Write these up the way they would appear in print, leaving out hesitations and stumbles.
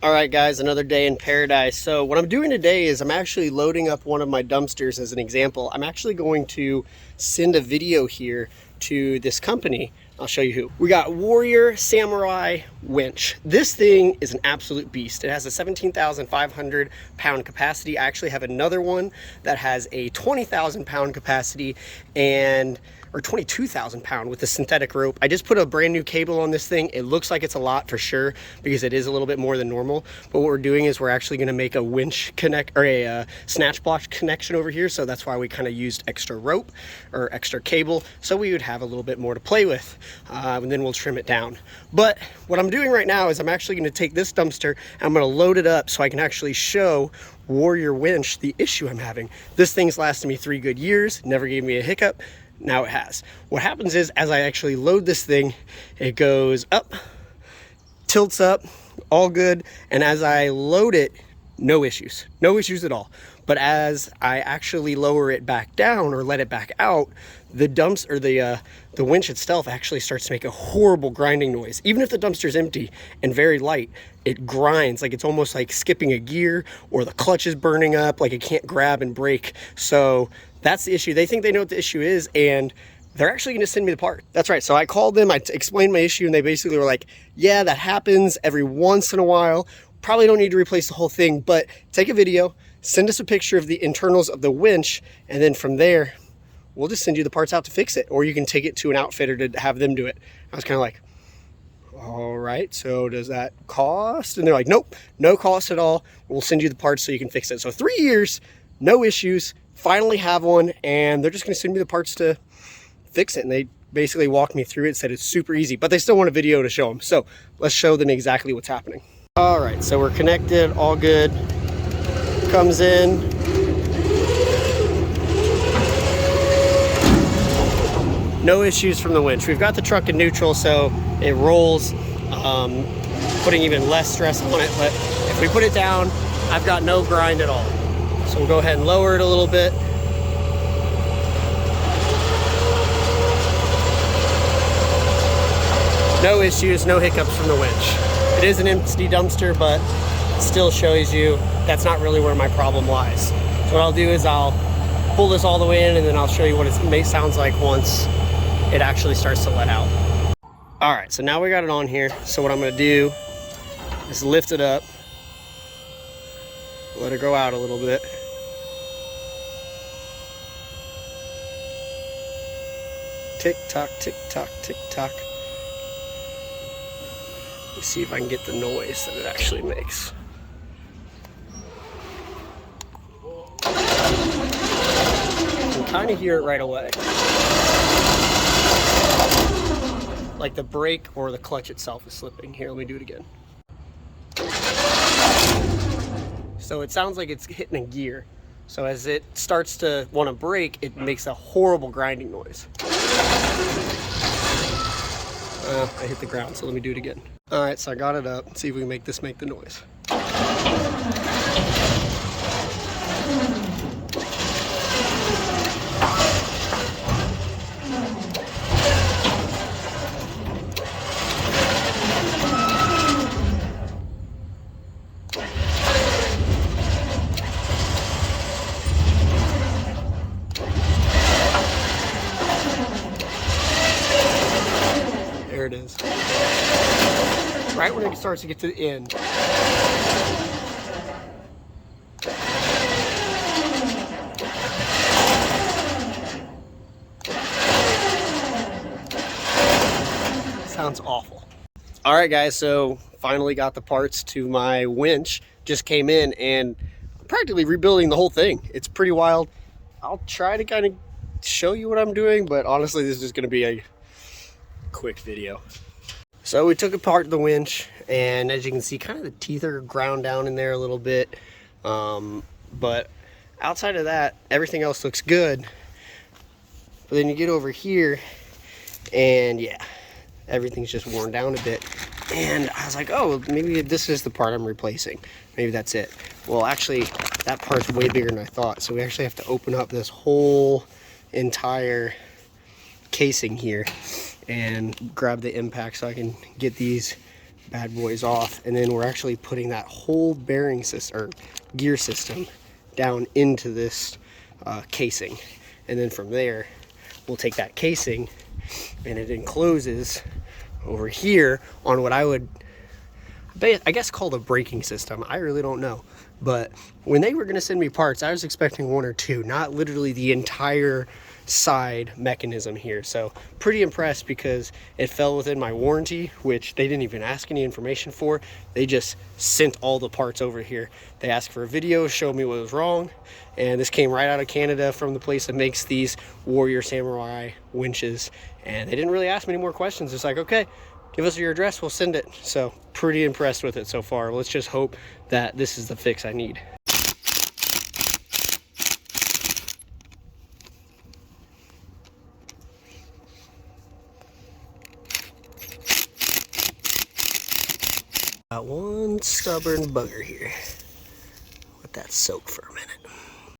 All right, guys, another day in paradise. So what I'm doing today is I'm actually loading up one of my dumpsters as an example. I'm actually going to send a video here to this company. I'll show you who. We got Warrior Samurai Winch. This thing is an absolute beast. It has a 17,500 pound capacity. I actually have another one that has a 20,000 pound capacity or 22,000 pound with the synthetic rope. I just put a brand new cable on this thing. It looks like it's a lot for sure because it is a little bit more than normal. But what we're doing is we're actually gonna make a winch connect or a snatch block connection over here. So that's why we kind of used extra rope or extra cable. So we would have a little bit more to play with and then we'll trim it down. But what I'm doing right now is I'm actually gonna take this dumpster and I'm gonna load it up so I can actually show Warrior Winch the issue I'm having. This thing's lasted me 3 good years, never gave me a hiccup. Now it has. What happens is as I actually load this thing, it goes up, tilts up, all good. And as I load it, no issues at all. But as I actually lower it back down or let it back out, the the winch itself actually starts to make a horrible grinding noise. Even if the dumpster's empty and very light, it grinds like it's almost like skipping a gear, or the clutch is burning up, like it can't grab and brake. So that's the issue. They think they know what the issue is, and they're actually going to send me the part. That's right. So I called them, I explained my issue, and they basically were like, yeah, that happens every once in a while. Probably don't need to replace the whole thing, but take a video, send us a picture of the internals of the winch, and then from there, we'll just send you the parts out to fix it. Or you can take it to an outfitter to have them do it. I was kind of like, all right, so does that cost? And they're like, nope, no cost at all. We'll send you the parts so you can fix it. So 3 years, no issues, finally have one, and they're just gonna send me the parts to fix it. And they basically walked me through it, said it's super easy, but they still want a video to show them. So let's show them exactly what's happening. All right, so we're connected, all good. Comes in. No issues from the winch. We've got the truck in neutral, so it rolls, putting even less stress on it. But if we put it down, I've got no grind at all. So we'll go ahead and lower it a little bit. No issues, no hiccups from the winch. It is an empty dumpster, but it still shows you that's not really where my problem lies. So what I'll do is I'll pull this all the way in, and then I'll show you what it sounds like once it actually starts to let out. All right, so now we got it on here. So what I'm gonna do is lift it up, let it go out a little bit. Tick tock, tick tock, tick tock. Let's see if I can get the noise that it actually makes. You can kind of hear it right away. Like the brake or the clutch itself is slipping. Here, let me do it again. So it sounds like it's hitting a gear. So as it starts to want to brake, it makes a horrible grinding noise. I hit the ground, so let me do it again. All right, so I got it up. Let's see if we can make this make the noise. There it is. Right when it starts to get to the end. Sounds awful. All right, guys, so finally got the parts to my winch. Just came in and I'm practically rebuilding the whole thing. It's pretty wild. I'll try to kind of show you what I'm doing, but honestly, this is just gonna be a quick video. So we took apart the winch, and as you can see, kind of the teeth are ground down in there a little bit, but outside of that, everything else looks good. But then you get over here, and yeah, everything's just worn down a bit. And I was like, oh, maybe this is the part I'm replacing. Maybe that's it. Well, actually, that part's way bigger than I thought. So we actually have to open up this whole entire casing here and grab the impact so I can get these bad boys off, and then we're actually putting that whole bearing system or gear system down into this casing, and then from there we'll take that casing and it encloses over here on what I would, I guess, call the braking system. I really don't know, but when they were going to send me parts, I was expecting one or two, not literally the entire side mechanism here. So pretty impressed because it fell within my warranty, which they didn't even ask any information for. They just sent all the parts over here. They asked for a video, showed me what was wrong, and this came right out of Canada from the place that makes these Warrior Samurai winches, and they didn't really ask me any more questions. It's like, okay, give us your address, we'll send it. So pretty impressed with it so far. Let's just hope that this is the fix I need. Got one stubborn bugger here. Let that soak for a minute.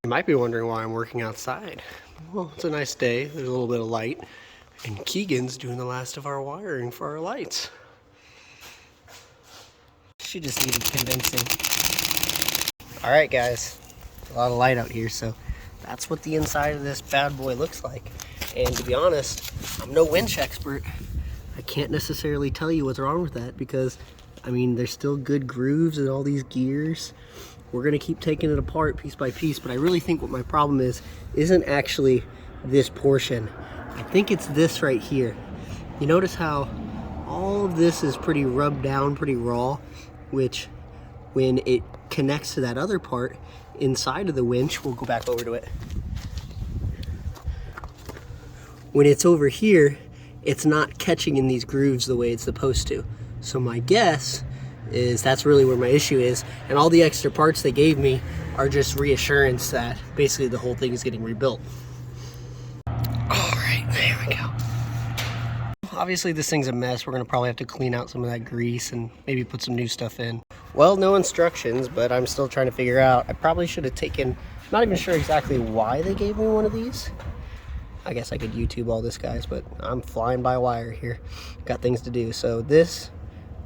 You might be wondering why I'm working outside. Well, it's a nice day. There's a little bit of light. And Keegan's doing the last of our wiring for our lights. She just needed convincing. All right, guys. A lot of light out here, so that's what the inside of this bad boy looks like. And to be honest, I'm no winch expert. I can't necessarily tell you what's wrong with that because, I mean, there's still good grooves in all these gears. We're gonna keep taking it apart piece by piece, but I really think what my problem isn't actually this portion. I think it's this right here. You notice how all of this is pretty rubbed down, pretty raw, which when it connects to that other part inside of the winch, we'll go back over to it. When it's over here, it's not catching in these grooves the way it's supposed to. So my guess is that's really where my issue is, and all the extra parts they gave me are just reassurance that basically the whole thing is getting rebuilt. All right, there we go. Obviously this thing's a mess. We're gonna probably have to clean out some of that grease and maybe put some new stuff in. Well, no instructions, but I'm still trying to figure out. I probably should have taken, not even sure exactly why they gave me one of these. I guess I could YouTube all this, guys, but I'm flying by wire here. Got things to do. So this,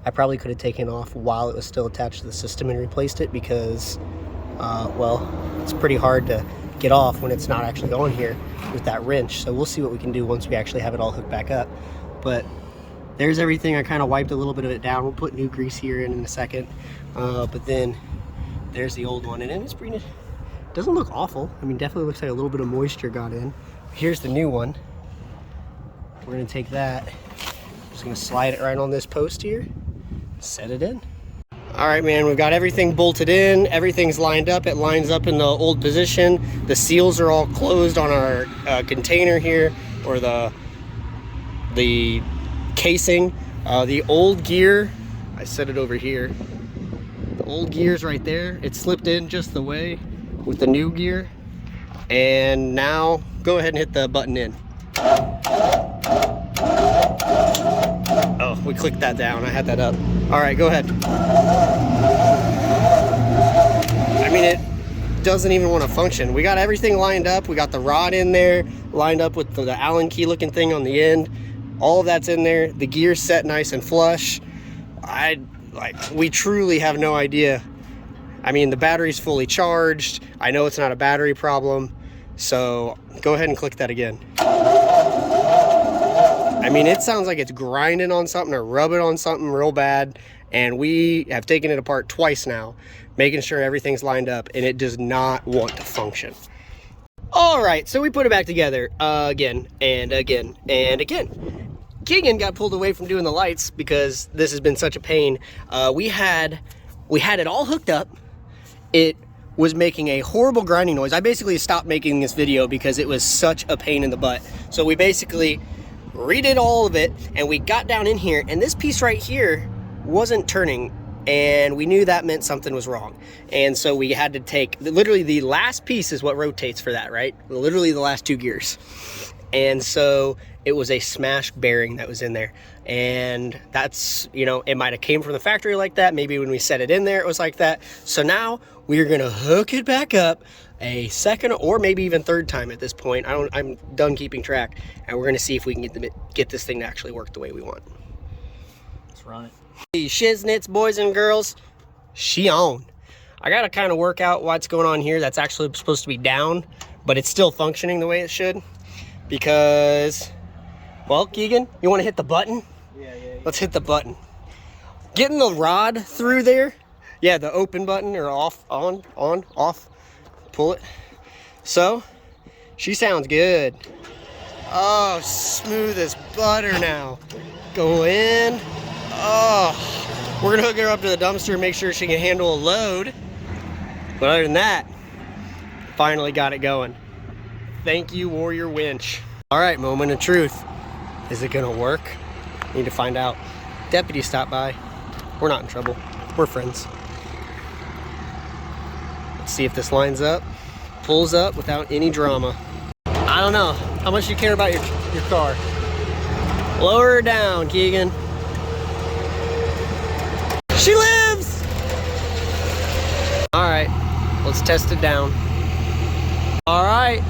I probably could have taken off while it was still attached to the system and replaced it because, well, it's pretty hard to get off when it's not actually on here with that wrench. So we'll see what we can do once we actually have it all hooked back up. But there's everything. I kind of wiped a little bit of it down. We'll put new grease here in a second. But then there's the old one, and it's pretty, doesn't look awful. I mean, definitely looks like a little bit of moisture got in. Here's the new one. We're gonna take that, just gonna slide it right on this post here, set it in. All right, man, we've got everything bolted in, everything's lined up. It lines up in the old position. The seals are all closed on our container here, or the casing. The old gear, I set it over here. The old gear's right there. It slipped in just the way with the new gear. And now go ahead and hit the button in. Oh, we clicked that down. I had that up. All right, go ahead. I mean, it doesn't even want to function. We got everything lined up. We got the rod in there, lined up with the Allen key looking thing on the end. All of that's in there. The gear's set nice and flush. We truly have no idea. I mean, the battery's fully charged. I know it's not a battery problem, so go ahead and click that again. I mean, it sounds like it's grinding on something or rubbing on something real bad, and we have taken it apart twice now, making sure everything's lined up, and it does not want to function. All right, so we put it back together again and again and again. Keegan got pulled away from doing the lights because this has been such a pain. We had it all hooked up. It was making a horrible grinding noise. I basically stopped making this video because it was such a pain in the butt. So we basically redid all of it, and we got down in here, and this piece right here wasn't turning, and we knew that meant something was wrong. And so we had to take, literally the last piece is what rotates for that, right? Literally the last two gears. And so it was a smashed bearing that was in there. And that's, you know, it might have came from the factory like that. Maybe when we set it in there, it was like that. So now we're gonna hook it back up a second or maybe even third time at this point. I'm done keeping track. And we're gonna see if we can get this thing to actually work the way we want. Let's run it. Shiznits, boys and girls, she on. I gotta kind of work out what's going on here. That's actually supposed to be down, but it's still functioning the way it should. Because, well, Keegan, you want to hit the button? Yeah. Let's hit the button. Getting the rod through there. Yeah, the open button or off, on, off. Pull it. So, she sounds good. Oh, smooth as butter now. Go in. Oh, we're gonna hook her up to the dumpster and make sure she can handle a load. But other than that, finally got it going. Thank you, Warrior Winch. All right, moment of truth. Is it gonna work? Need to find out. Deputy stopped by. We're not in trouble. We're friends. Let's see if this lines up. Pulls up without any drama. I don't know. How much you care about your car? Lower her down, Keegan. She lives! All right, let's test it down. All right,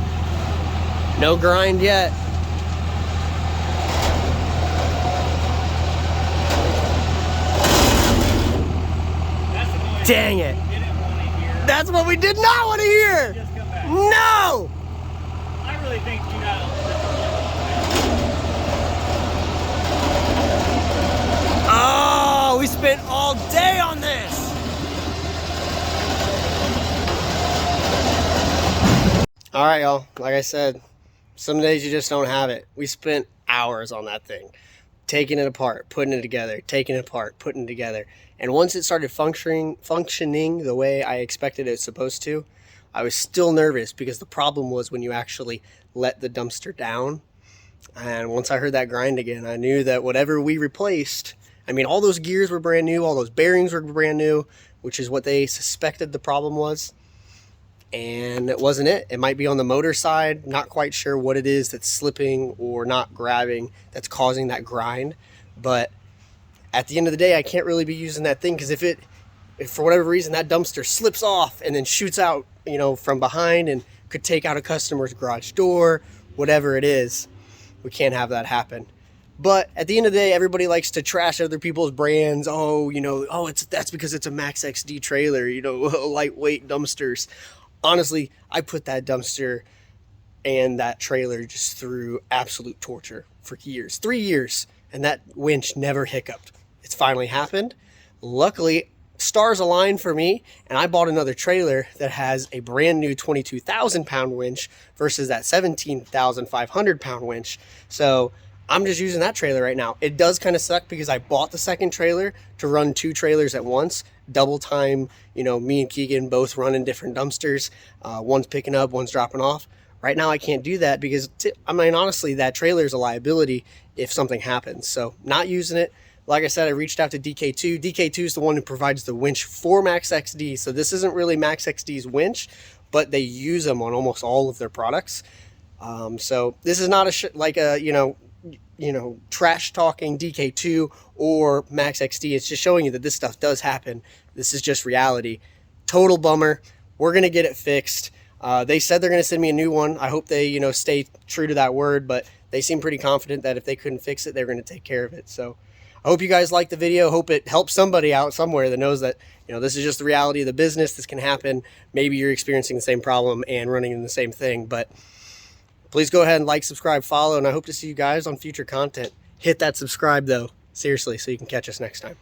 no grind yet. Dang it. That's what we did not want to hear. No! I really think you got. Oh, we spent all day on this. All right, y'all. Like I said, some days you just don't have it. We spent hours on that thing, taking it apart, putting it together, taking it apart, putting it together. And once it started functioning the way I expected it supposed to, I was still nervous because the problem was when you actually let the dumpster down. And once I heard that grind again, I knew that whatever we replaced, I mean, all those gears were brand new, all those bearings were brand new, which is what they suspected the problem was. And it wasn't it. It might be on the motor side. Not quite sure what it is that's slipping or not grabbing that's causing that grind. But at the end of the day, I can't really be using that thing because if for whatever reason that dumpster slips off and then shoots out, you know, from behind and could take out a customer's garage door, whatever it is, we can't have that happen. But at the end of the day, everybody likes to trash other people's brands. Oh, you know, oh, that's because it's a MAXXD trailer, you know, lightweight dumpsters. Honestly, I put that dumpster and that trailer just through absolute torture for years, 3 years, and that winch never hiccuped. It's finally happened. Luckily, stars aligned for me, and I bought another trailer that has a brand new 22,000 pound winch versus that 17,500 pound winch. So I'm just using that trailer right now. It does kind of suck because I bought the second trailer to run 2 trailers at once, double time. You know, me and Keegan both running different dumpsters. One's picking up, one's dropping off. Right now I can't do that because, I mean, honestly, that trailer is a liability if something happens. So not using it. Like I said, I reached out to DK2. DK2 is the one who provides the winch for MAXXD. So this isn't really MAXXD's winch, but they use them on almost all of their products. So this is not trash talking DK2 or MAXXD. It's just showing you that this stuff does happen. This is just reality. Total bummer. We're going to get it fixed. They said they're going to send me a new one. I hope they, stay true to that word, but they seem pretty confident that if they couldn't fix it, they're going to take care of it. So I hope you guys liked the video. Hope it helps somebody out somewhere that knows that, this is just the reality of the business. This can happen. Maybe you're experiencing the same problem and running in the same thing, but please go ahead and like, subscribe, follow, and I hope to see you guys on future content. Hit that subscribe though, seriously, so you can catch us next time.